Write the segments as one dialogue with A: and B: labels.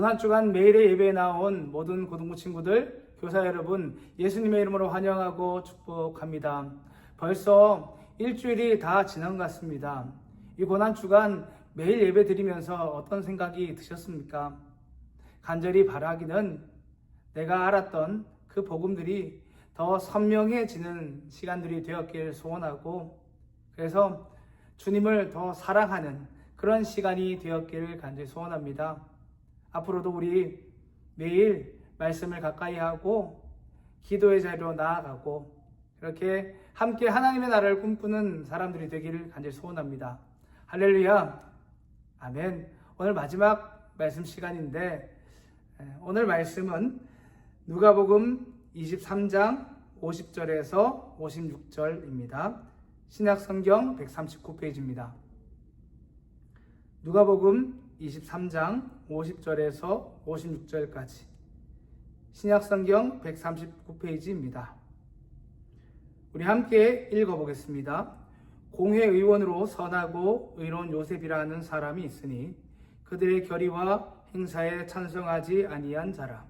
A: 고난주간 매일의 예배에 나온 모든 고등부 친구들, 교사 여러분, 예수님의 이름으로 환영하고 축복합니다. 벌써 일주일이 다 지난 것 같습니다. 이 고난주간 매일 예배 드리면서 어떤 생각이 드셨습니까? 간절히 바라기는 내가 알았던 그 복음들이 더 선명해지는 시간들이 되었길 소원하고, 그래서 주님을 더 사랑하는 그런 시간이 되었길 간절히 소원합니다. 앞으로도 우리 매일 말씀을 가까이 하고 기도의 자리로 나아가고 이렇게 함께 하나님의 나라를 꿈꾸는 사람들이 되기를 간절히 소원합니다. 할렐루야, 아멘. 오늘 마지막 말씀 시간인데, 오늘 말씀은 누가복음 23장 50절에서 56절입니다. 신약성경 139페이지입니다. 누가복음 23장 50절에서 56절까지 신약성경 139페이지입니다. 우리 함께 읽어보겠습니다. 공회의원으로 선하고 의로운 요셉이라는 사람이 있으니 그들의 결의와 행사에 찬성하지 아니한 자라.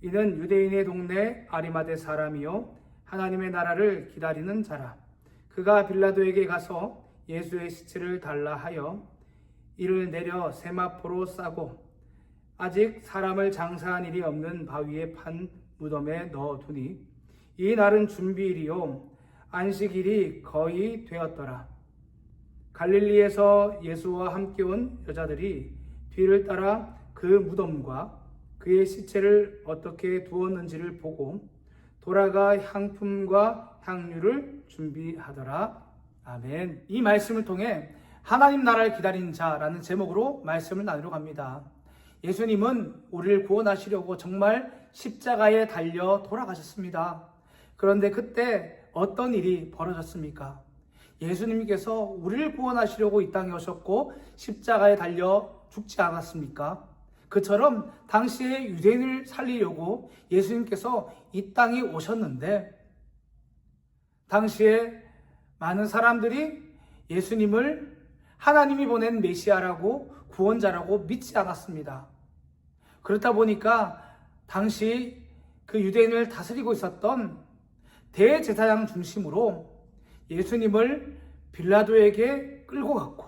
A: 이는 유대인의 동네 아리마대 사람이요 하나님의 나라를 기다리는 자라. 그가 빌라도에게 가서 예수의 시체를 달라 하여 이를 내려 세마포로 싸고 아직 사람을 장사한 일이 없는 바위에 판 무덤에 넣어두니 이 날은 준비일이요 안식일이 거의 되었더라. 갈릴리에서 예수와 함께 온 여자들이 뒤를 따라 그 무덤과 그의 시체를 어떻게 두었는지를 보고 돌아가 향품과 향유를 준비하더라. 아멘. 이 말씀을 통해 하나님 나라를 기다리는 자라는 제목으로 말씀을 나누러 갑니다. 예수님은 우리를 구원하시려고 정말 십자가에 달려 돌아가셨습니다. 그런데 그때 어떤 일이 벌어졌습니까? 예수님께서 우리를 구원하시려고 이 땅에 오셨고 십자가에 달려 죽지 않았습니까? 그처럼 당시에 유대인을 살리려고 예수님께서 이 땅에 오셨는데, 당시에 많은 사람들이 예수님을 하나님이 보낸 메시아라고 구원자라고 믿지 않았습니다. 그렇다 보니까 당시 그 유대인을 다스리고 있었던 대제사장 중심으로 예수님을 빌라도에게 끌고 갔고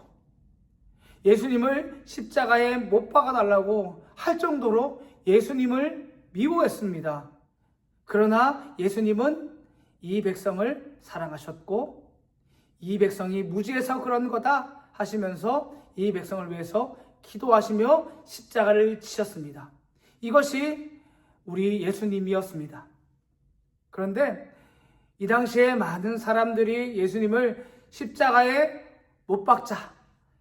A: 예수님을 십자가에 못 박아달라고 할 정도로 예수님을 미워했습니다. 그러나 예수님은 이 백성을 사랑하셨고 이 백성이 무지해서 그런 거다 하시면서 이 백성을 위해서 기도하시며 십자가를 지셨습니다. 이것이 우리 예수님이었습니다. 그런데 이 당시에 많은 사람들이 예수님을 십자가에 못 박자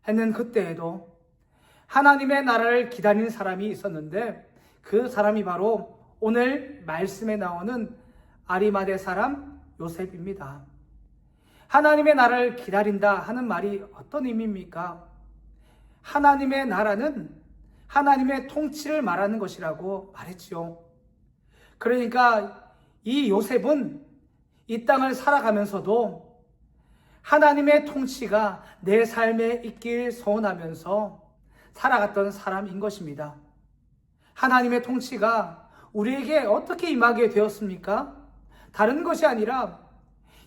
A: 했는 그때에도 하나님의 나라를 기다리는 사람이 있었는데, 그 사람이 바로 오늘 말씀에 나오는 아리마대 사람 요셉입니다. 하나님의 나라를 기다린다 하는 말이 어떤 의미입니까? 하나님의 나라는 하나님의 통치를 말하는 것이라고 말했지요. 그러니까 이 요셉은 이 땅을 살아가면서도 하나님의 통치가 내 삶에 있길 소원하면서 살아갔던 사람인 것입니다. 하나님의 통치가 우리에게 어떻게 임하게 되었습니까? 다른 것이 아니라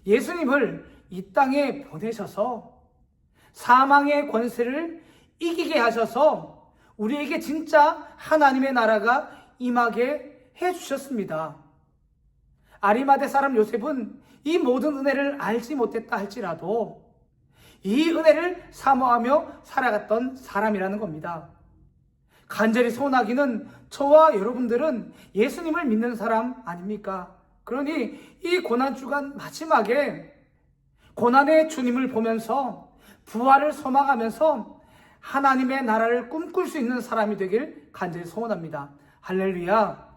A: 예수님을 이 땅에 보내셔서 사망의 권세를 이기게 하셔서 우리에게 진짜 하나님의 나라가 임하게 해주셨습니다. 아리마대 사람 요셉은 이 모든 은혜를 알지 못했다 할지라도 이 은혜를 사모하며 살아갔던 사람이라는 겁니다. 간절히 소원하기는 저와 여러분들은 예수님을 믿는 사람 아닙니까? 그러니 이 고난주간 마지막에 고난의 주님을 보면서 부활을 소망하면서 하나님의 나라를 꿈꿀 수 있는 사람이 되길 간절히 소원합니다. 할렐루야.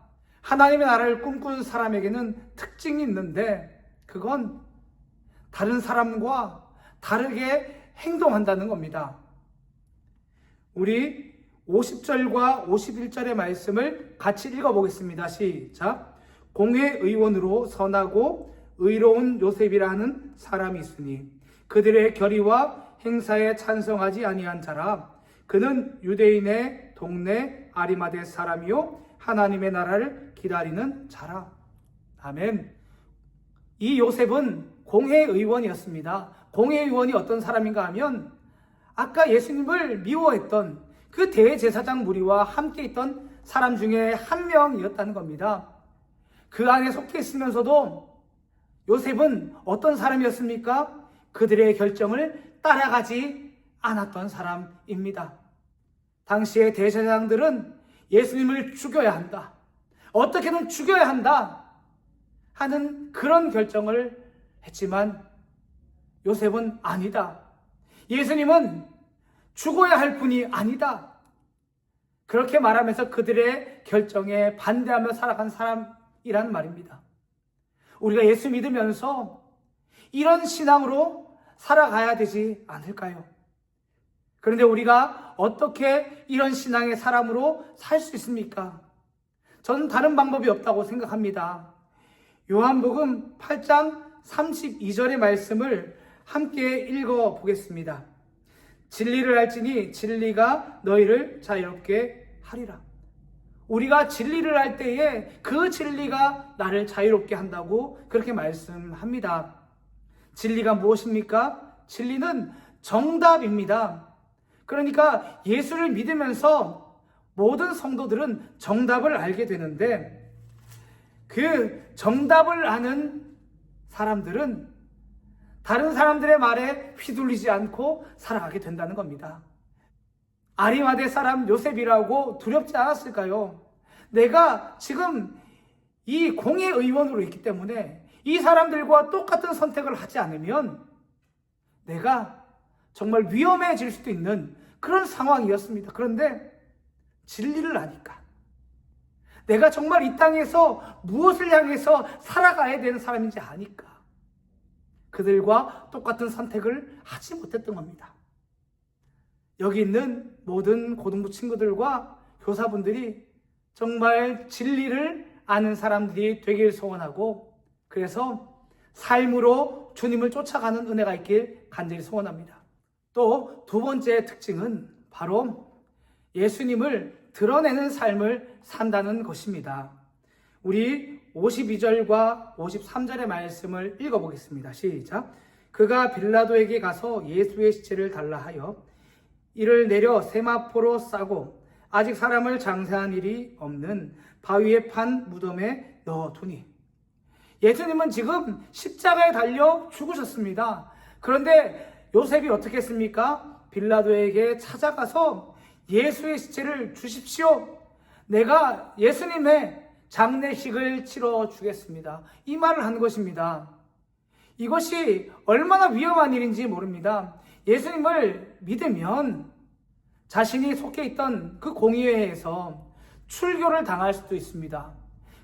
A: 하나님의 나라를 꿈꾸는 사람에게는 특징이 있는데 그건 다른 사람과 다르게 행동한다는 겁니다. 우리 50절과 51절의 말씀을 같이 읽어보겠습니다. 시작. 공회의원으로 선하고 의로운 요셉이라 하는 사람이 있으니 그들의 결의와 행사에 찬성하지 아니한 자라. 그는 유대인의 동네 아리마대 사람이요 하나님의 나라를 기다리는 자라. 아멘. 이 요셉은 공회의원이었습니다. 공회의원이 어떤 사람인가 하면 아까 예수님을 미워했던 그 대제사장 무리와 함께 있던 사람 중에 한 명이었다는 겁니다. 그 안에 속해 있으면서도 요셉은 어떤 사람이었습니까? 그들의 결정을 따라가지 않았던 사람입니다. 당시의 대제사장들은 예수님을 죽여야 한다, 어떻게든 죽여야 한다 하는 그런 결정을 했지만 요셉은 아니다, 예수님은 죽어야 할 분이 아니다, 그렇게 말하면서 그들의 결정에 반대하며 살아간 사람이란 말입니다. 우리가 예수 믿으면서 이런 신앙으로 살아가야 되지 않을까요? 그런데 우리가 어떻게 이런 신앙의 사람으로 살 수 있습니까? 저는 다른 방법이 없다고 생각합니다. 요한복음 8장 32절의 말씀을 함께 읽어 보겠습니다. 진리를 알지니 진리가 너희를 자유롭게 하리라. 우리가 진리를 알 때에 그 진리가 나를 자유롭게 한다고 그렇게 말씀합니다. 진리가 무엇입니까? 진리는 정답입니다. 그러니까 예수를 믿으면서 모든 성도들은 정답을 알게 되는데 그 정답을 아는 사람들은 다른 사람들의 말에 휘둘리지 않고 살아가게 된다는 겁니다. 아리마대 사람 요셉이라고 두렵지 않았을까요? 내가 지금 이 공회의원으로 있기 때문에 이 사람들과 똑같은 선택을 하지 않으면 내가 정말 위험해질 수도 있는 그런 상황이었습니다. 그런데 진리를 아니까, 내가 정말 이 땅에서 무엇을 향해서 살아가야 되는 사람인지 아니까 그들과 똑같은 선택을 하지 못했던 겁니다. 여기 있는 모든 고등부 친구들과 교사분들이 정말 진리를 아는 사람들이 되길 소원하고, 그래서 삶으로 주님을 쫓아가는 은혜가 있길 간절히 소원합니다. 또 두 번째 특징은 바로 예수님을 드러내는 삶을 산다는 것입니다. 우리 52절과 53절의 말씀을 읽어보겠습니다. 시작. 그가 빌라도에게 가서 예수의 시체를 달라 하여 이를 내려 세마포로 싸고 아직 사람을 장사한 일이 없는 바위에 판 무덤에 넣어두니. 예수님은 지금 십자가에 달려 죽으셨습니다. 그런데 요셉이 어떻게 했습니까? 빌라도에게 찾아가서 예수의 시체를 주십시오, 내가 예수님의 장례식을 치러 주겠습니다, 이 말을 한 것입니다. 이것이 얼마나 위험한 일인지 모릅니다. 예수님을 믿으면 자신이 속해 있던 그 공의회에서 출교를 당할 수도 있습니다.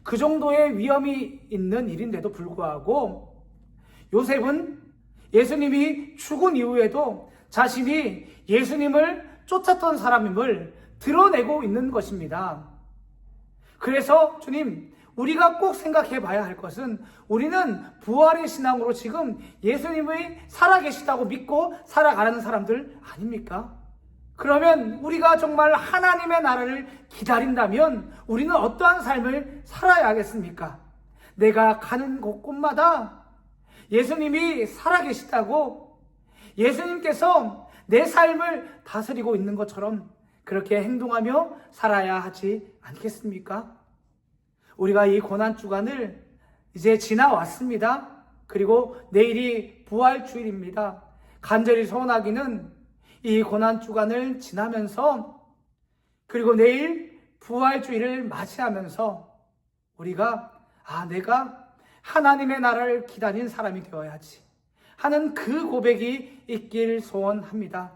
A: 그 정도의 위험이 있는 일인데도 불구하고 요셉은 예수님이 죽은 이후에도 자신이 예수님을 쫓았던 사람임을 드러내고 있는 것입니다. 그래서 주님, 우리가 꼭 생각해 봐야 할 것은 우리는 부활의 신앙으로 지금 예수님이 살아계시다고 믿고 살아가는 사람들 아닙니까? 그러면 우리가 정말 하나님의 나라를 기다린다면 우리는 어떠한 삶을 살아야 하겠습니까? 내가 가는 곳곳마다 예수님이 살아계시다고, 예수님께서 내 삶을 다스리고 있는 것처럼 그렇게 행동하며 살아야 하지 않겠습니까? 우리가 이 고난주간을 이제 지나왔습니다. 그리고 내일이 부활주일입니다. 간절히 소원하기는 이 고난주간을 지나면서 그리고 내일 부활주일을 맞이하면서 우리가 내가 하나님의 나라를 기다린 사람이 되어야지 하는 그 고백이 있길 소원합니다.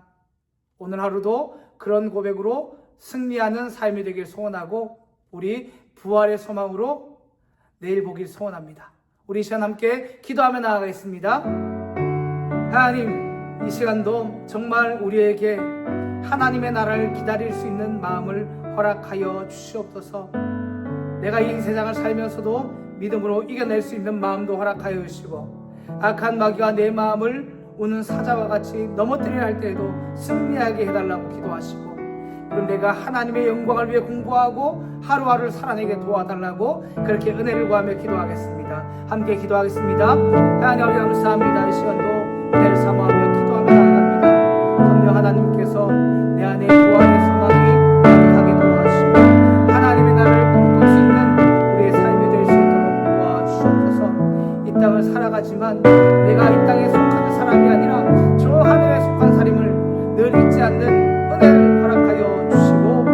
A: 오늘 하루도 그런 고백으로 승리하는 삶이 되길 소원하고 우리 부활의 소망으로 내일 보길 소원합니다. 우리 이 시간 함께 기도하며 나아가겠습니다. 하나님, 이 시간도 정말 우리에게 하나님의 나라를 기다릴 수 있는 마음을 허락하여 주시옵소서. 내가 이 세상을 살면서도 믿음으로 이겨낼 수 있는 마음도 허락하여 주시고, 악한 마귀가 내 마음을 우는 사자와 같이 넘어뜨리려 할 때에도 승리하게 해달라고 기도하시고, 그럼 내가 하나님의 영광을 위해 공부하고 하루하루를 살아내게 도와달라고 그렇게 은혜를 구하며 기도하겠습니다. 함께 기도하겠습니다. 하나님 아버지 감사합니다. 이 시간도 은혜를 삼아하며 기도하며 나아갑니다. 성령 하나님께서 내 안에 부활의 소망이 가득하게 도와주시고 하나님의 나라를 꿈꿀 수 있는 우리의 삶이 될 수 있도록 도와주시옵소서. 이 땅을 살아가지만 내가 이 땅에 속하는 사람이 아니라 저 하늘에 속한 사람을 늘 잊지 않는 은혜를 허락하여 주시고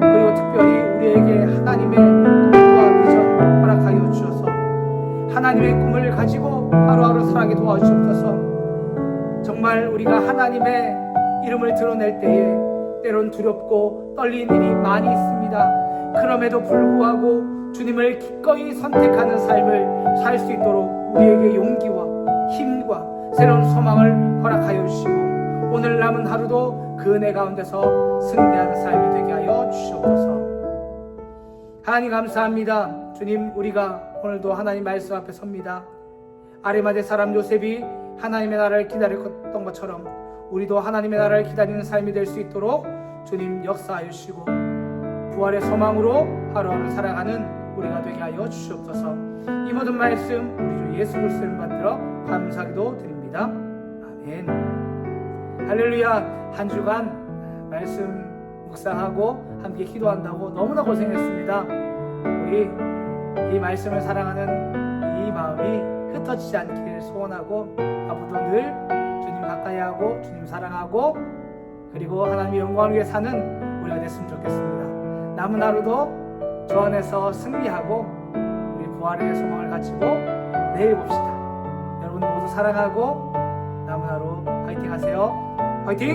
A: 그리고 특별히 우리에게 하나님의 꿈과 비전 허락하여 주셔서 하나님의 꿈을 가지고 하루하루 살아가게 도와주옵소서. 정말 우리가 하나님의 이름을 드러낼 때에 때론 두렵고 떨리는 일이 많이 있습니다. 그럼에도 불구하고 주님을 기꺼이 선택하는 삶을 살 수 있도록 우리에게 용기와 힘과 새로운 소망을 허락하여 주시고 오늘 남은 하루도 그 은혜 가운데서 승리하는 삶이 되게 하여 주시옵소서. 하나님 감사합니다. 주님, 우리가 오늘도 하나님 말씀 앞에 섭니다. 아리마대 사람 요셉이 하나님의 나라를 기다렸던 것처럼 우리도 하나님의 나라를 기다리는 삶이 될 수 있도록 주님 역사하여 주시고 부활의 소망으로 하루하루 살아가는 우리가 되게 하여 주시옵소서. 이 모든 말씀 우리 주 예수 그리스도를 받들어 감사기도 드립니다. 아멘. 할렐루야. 한 주간 말씀 묵상하고 함께 기도한다고 너무나 고생했습니다. 우리 이 말씀을 사랑하는 이 마음이 흩어지지 않기를 소원하고 앞으로도 늘 주님 가까이 하고 주님 사랑하고 그리고 하나님의 영광을 위해 사는 우리가 됐으면 좋겠습니다. 남은 하루도 주 안에서 승리하고 우리 부활의 소망을 가지고 내일 봅시다. 여러분 모두 사랑하고 남은 하루 화이팅 하세요. 화이팅!